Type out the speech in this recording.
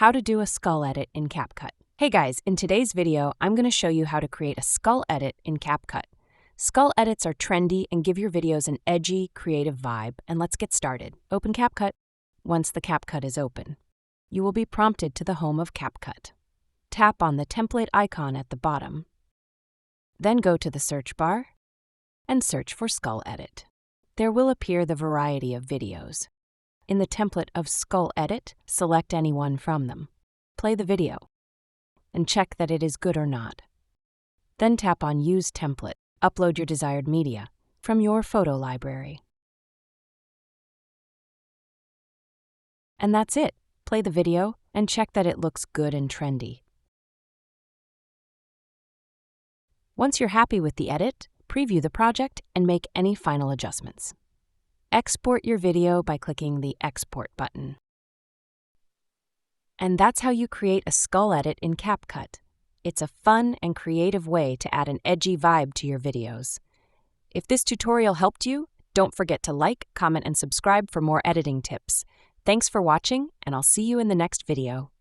How to do a skull edit in Capcut. Hey guys, in today's video, I'm going to show you how to create a skull edit in Capcut. Skull edits are trendy and give your videos an edgy, creative vibe, and let's get started. Open Capcut. Once the Capcut is open, you will be prompted to the home of Capcut. Tap on the template icon at the bottom. Then go to the search bar and search for skull edit. There will appear the variety of videos. In the template of Skull Edit, select any one from them. Play the video and check that it is good or not. Then tap on Use Template. Upload your desired media from your photo library. And that's it. Play the video and check that it looks good and trendy. Once you're happy with the edit, preview the project and make any final adjustments. Export your video by clicking the Export button. And that's how you create a skull edit in Capcut. It's a fun and creative way to add an edgy vibe to your videos. If this tutorial helped you, don't forget to like, comment, and subscribe for more editing tips. Thanks for watching, and I'll see you in the next video.